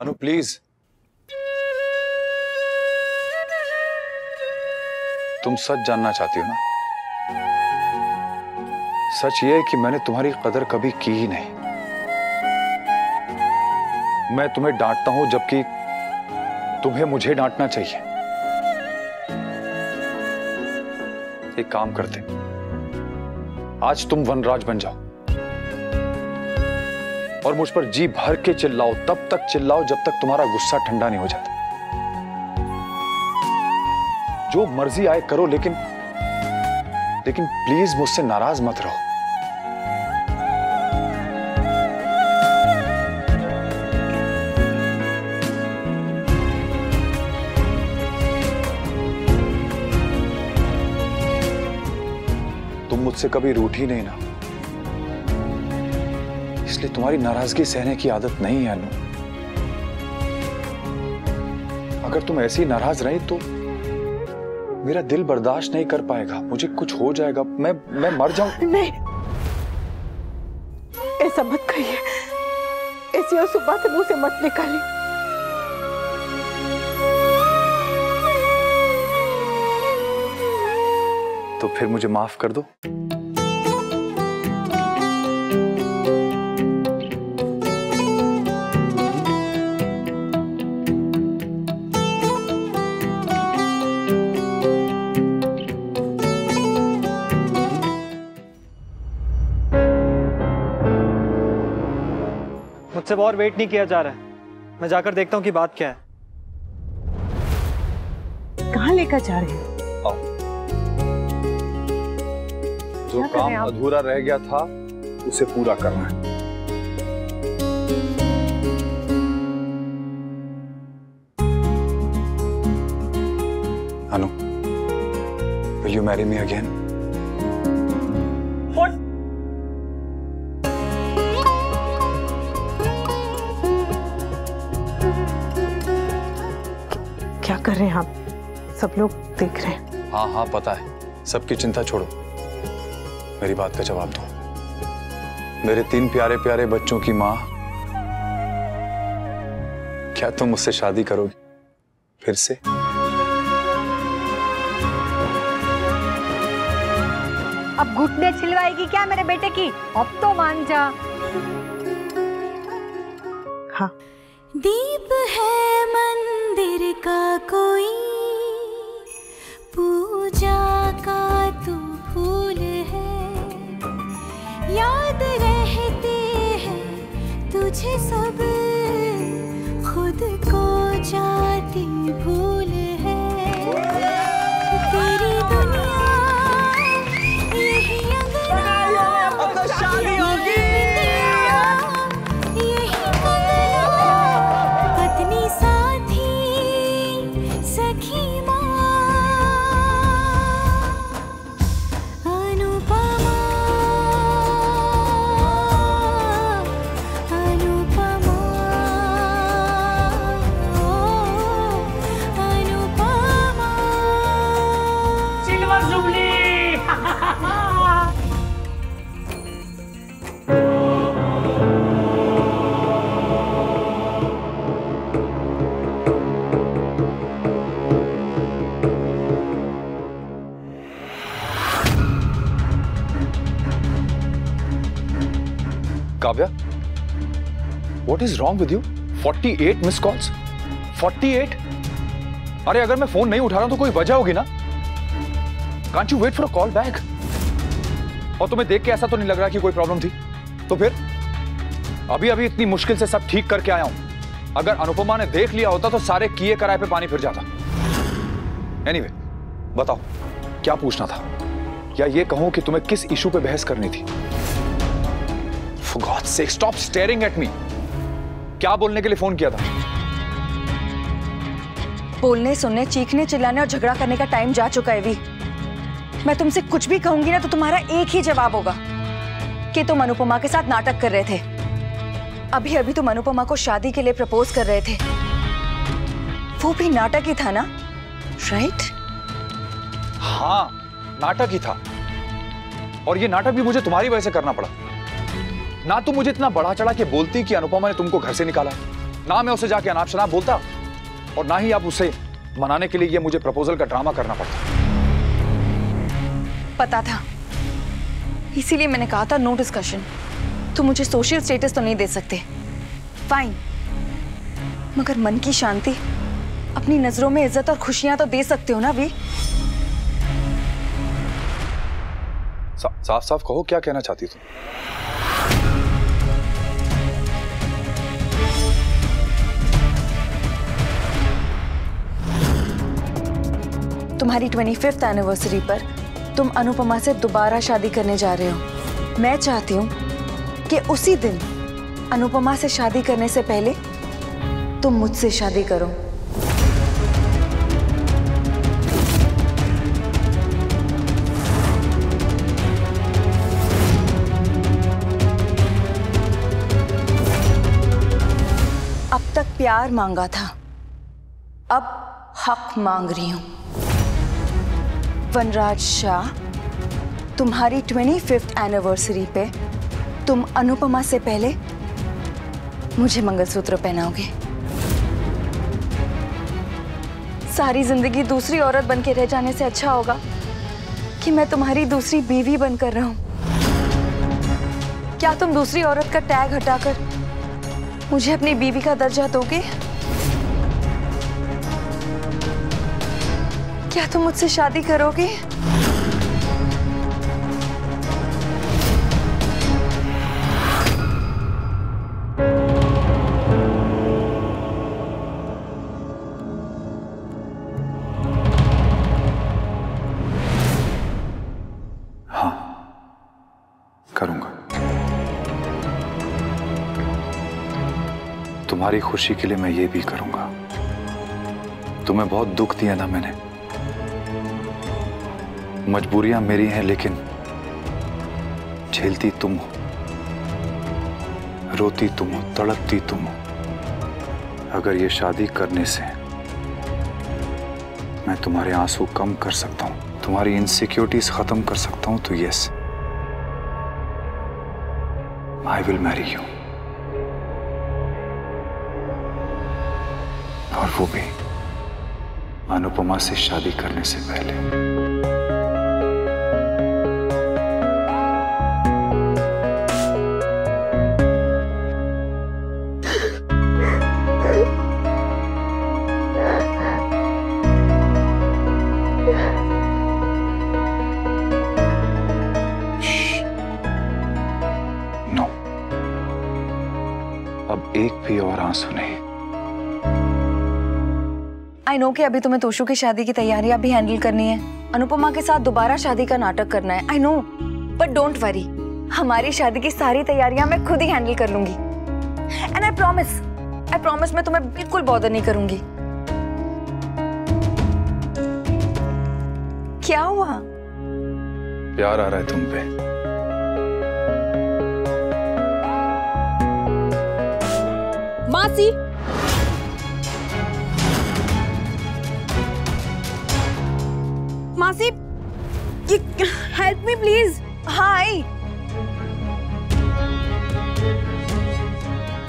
अनु please, तुम सच जानना चाहती हो ना? सच ये है कि मैंने तुम्हारी कदर कभी की ही नहीं। मैं तुम्हें डांटता हूं जबकि तुम्हें मुझे डांटना चाहिए। एक काम करते, आज तुम वनराज बन जाओ और मुझ पर जी भर के चिल्लाओ, तब तक चिल्लाओ जब तक तुम्हारा गुस्सा ठंडा नहीं हो जाता। जो मर्जी आए करो, लेकिन प्लीज मुझसे नाराज मत रहो। तुम मुझसे कभी रूठी नहीं ना, इसलिए तुम्हारी नाराजगी सहने की आदत नहीं है अनु। अगर तुम ऐसी नाराज रही तो मेरा दिल बर्दाश्त नहीं कर पाएगा, मुझे कुछ हो जाएगा, मैं मर जाऊं। नहीं, ऐसा मत कहिए, ऐसी आंसू बातें मुंह से मत निकालिए। तो फिर मुझे माफ कर दो। मुझसे और वेट नहीं किया जा रहा है, मैं जाकर देखता हूँ कि बात क्या है। कहाँ लेकर जा रहे हैं? आओ। जो काम अधूरा रह गया था उसे पूरा करना है। अनु, will you marry me again? क्या कर रहे हैं आप? सब लोग देख रहे हैं। हाँ हाँ पता है, सबकी चिंता छोड़ो, मेरी बात का जवाब दो। मेरे 3 प्यारे प्यारे बच्चों की माँ, क्या तुम मुझसे शादी करोगी फिर से? अब घुटने छिलवाएगी क्या मेरे बेटे की? अब तो मान जा। हाँ। दीप है मंदिर का कोई, पूजा का तू फूल है, याद रहते हैं तुझे सब, खुद को जाती भूल है। तेरी दुनिया यही अंगना, शादी होगी यही कंगना, पत्नी साथी सखी माँ, Anupama Anupama Anupama. Silver jubilee. Kavya, what is wrong with you? 48 miss calls? 48? अरे अगर मैं फोन नहीं उठा रहा हूं तो कोई वजह होगी ना? Can't you wait for a call back? और तुम्हें देख के ऐसा तो नहीं लग रहा कि कोई प्रॉब्लम थी? तो फिर अभी अभी इतनी मुश्किल से सब ठीक करके आया हूं। अगर अनुपमा ने देख लिया होता तो सारे किए कराए पे पानी फिर जाता। Anyway, बताओ क्या पूछना था, या ये कहूं कि तुम्हें किस इशू पे बहस करनी थी? For God's sake, stop staring at me. क्या बोलने के लिए फोन किया था? बोलने, सुनने, चीखने, चिल्लाने और झगड़ा करने का टाइम जा चुका है वी। मैं तुमसे कुछ भी कहूंगी ना तो तुम्हारा एक ही जवाब होगा कि तुम अनुपमा के साथ नाटक कर रहे थे। अभी अभी तुम अनुपमा को शादी के लिए प्रपोज कर रहे थे, वो भी नाटक ही था ना, राइट? हाँ, नाटक ही था, और ये नाटक भी मुझे तुम्हारी वजह से करना पड़ा। ना तुम मुझे इतना बढ़ा चढ़ा के बोलती कि अनुपमा ने तुमको घर से निकाला, ना मैं उसे जाके अनाप शनाप बोलता और ना ही आप उसे मनाने के लिए ये मुझे प्रपोजल का ड्रामा करना पड़ता। पता था, इसीलिए मैंने कहा था नो डिस्कशन। तुम मुझे सोशल स्टेटस तो नहीं दे सकते, फाइन, मगर मन की शांति, अपनी नजरों में इज्जत और खुशियां तो दे सकते हो ना वी। साफ साफ कहो, क्या कहना चाहती तुम? तुम्हारी 25th एनिवर्सरी पर तुम अनुपमा से दोबारा शादी करने जा रहे हो। मैं चाहती हूं कि उसी दिन अनुपमा से शादी करने से पहले तुम मुझसे शादी करो। अब तक प्यार मांगा था, अब हक मांग रही हूं। वनराज शाह, तुम्हारी 25th एनिवर्सरी पे तुम अनुपमा से पहले मुझे मंगलसूत्र पहनाओगे। सारी जिंदगी दूसरी औरत बनके रह जाने से अच्छा होगा कि मैं तुम्हारी दूसरी बीवी बनकर रहूं। क्या तुम दूसरी औरत का टैग हटाकर मुझे अपनी बीवी का दर्जा दोगे? क्या तुम मुझसे शादी करोगे? हाँ, करूंगा। तुम्हारी खुशी के लिए मैं ये भी करूंगा। तुम्हें बहुत दुख दिया ना मैंने, मजबूरियां मेरी हैं, लेकिन झेलती तुम हो, रोती तुम हो, तड़पती तुम हो। अगर ये शादी करने से मैं तुम्हारे आंसू कम कर सकता हूं, तुम्हारी इनसिक्योरिटीज खत्म कर सकता हूं, तो yes, I will marry you. और वो भी अनुपमा से शादी करने से पहले। नो, अब एक भी और आंसू नहीं। आई नो कि अभी तुम्हें तोशु की शादी की तैयारियां भी हैंडल करनी है, अनुपमा के साथ दोबारा शादी का नाटक करना है। I know, but don't worry, हमारी शादी की सारी तैयारियां मैं खुद ही हैंडल कर लूंगी। एंड आई प्रॉमिस मैं तुम्हें बिल्कुल बॉदर नहीं करूंगी। क्या हुआ? प्यार आ रहा है तुम पे। मासी, मासी, help me please. Hi,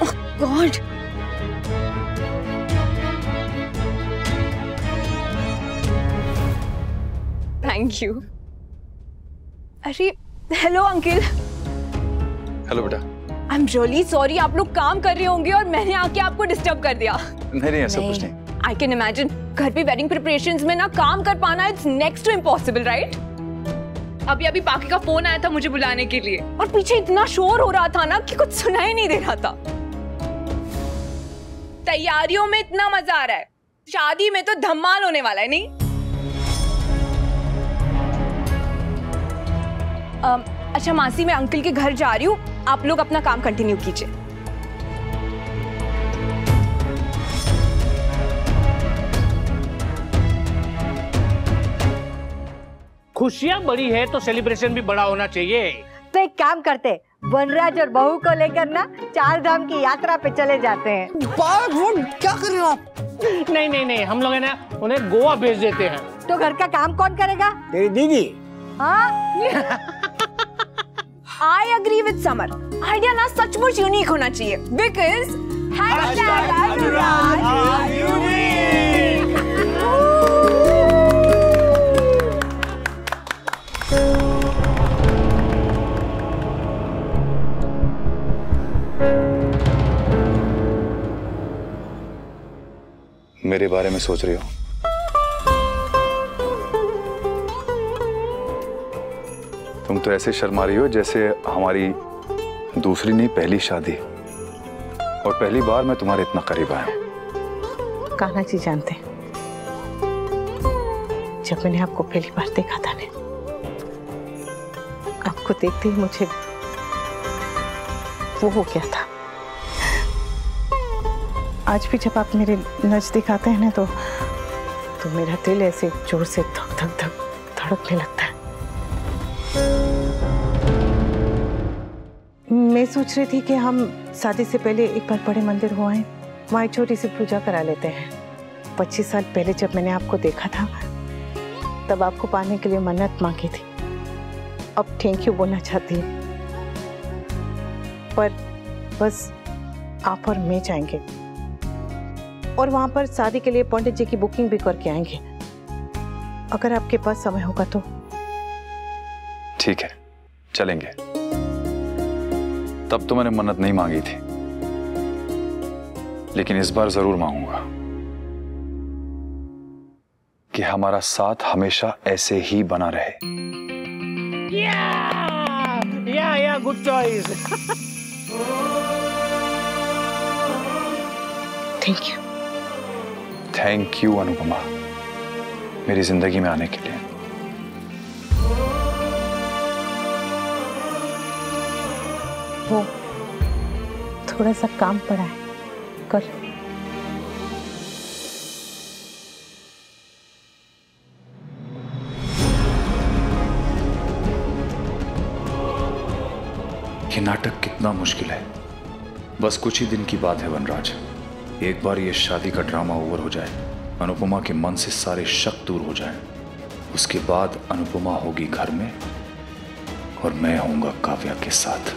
oh God, thank you. अरे हेलो अंकल। हेलो बेटा। आई एम रियली सॉरी, आप लोग काम कर रहे होंगे और मैंने आके आपको डिस्टर्ब कर दिया। नहीं, ऐसा कुछ नहीं। आई कैन इमेजिन, घर पे वेडिंग प्रिपरेशंस में ना काम कर पाना it's next to impossible, right? अभी पाकी का फोन आया था मुझे बुलाने के लिए, और पीछे इतना शोर हो रहा था ना कि कुछ सुनाई नहीं दे रहा था। तैयारियों में इतना मजा आ रहा है, शादी में तो धमाल होने वाला है। नहीं अच्छा मासी, मैं अंकल के घर जा रही हूँ, आप लोग अपना काम कंटिन्यू कीजिए। खुशियां बड़ी है तो सेलिब्रेशन भी बड़ा होना चाहिए। तो एक काम करते, वनराज और बहू को लेकर ना 4 धाम की यात्रा पे चले जाते हैं। क्या कर रहे हो आप? नहीं, हम लोग है ना उन्हें गोवा भेज देते हैं। तो घर का काम कौन करेगा? तेरी दीदी। हाँ, I agree with Samar. Idea ना सचमुच यूनिक होना चाहिए, बिकॉज मेरे बारे में सोच रही हो? तुम तो ऐसे शर्मा रही हो जैसे हमारी दूसरी नहीं पहली शादी, और पहली बार मैं तुम्हारे इतना करीब आया हूं। कान्हा जी जानते हैं, जब मैंने आपको पहली बार देखा था ने, आपको देखते ही मुझे वो हो गया था। आज भी जब आप मेरे नजदीक आते हैं ना तो मेरा दिल ऐसे जोर से धक धक धक धड़कने लगता है। मैं सोच रही थी कि हम शादी से पहले एक बार बड़े मंदिर हो आए, वहाँ छोटी सी पूजा करा लेते हैं। 25 साल पहले जब मैंने आपको देखा था तब आपको पाने के लिए मन्नत मांगी थी। अब थैंक यू बोलना चाहती हूँ, पर बस आप और मैं जाएंगे और वहां पर शादी के लिए पंडित जी की बुकिंग भी करके आएंगे। अगर आपके पास समय होगा तो। ठीक है, चलेंगे। तब तो मैंने मन्नत नहीं मांगी थी, लेकिन इस बार जरूर मांगूंगा कि हमारा साथ हमेशा ऐसे ही बना रहे। या good choice. Thank you. Thank you Anupama, मेरी जिंदगी में आने के लिए। वो थोड़ा सा काम पड़ा है, कर। ये नाटक कितना मुश्किल है। बस कुछ ही दिन की बात है वनराज, एक बार ये शादी का ड्रामा ओवर हो जाए, अनुपमा के मन से सारे शक दूर हो जाए, उसके बाद अनुपमा होगी घर में और मैं होऊंगा काव्या के साथ।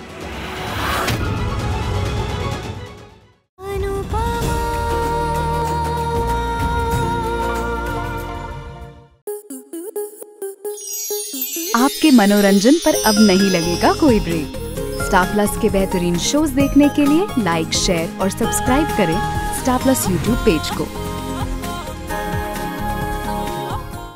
आपके मनोरंजन पर अब नहीं लगेगा कोई ब्रेक। स्टार प्लस के बेहतरीन शोज देखने के लिए लाइक, शेयर और सब्सक्राइब करें स्टार प्लस यूट्यूब पेज को।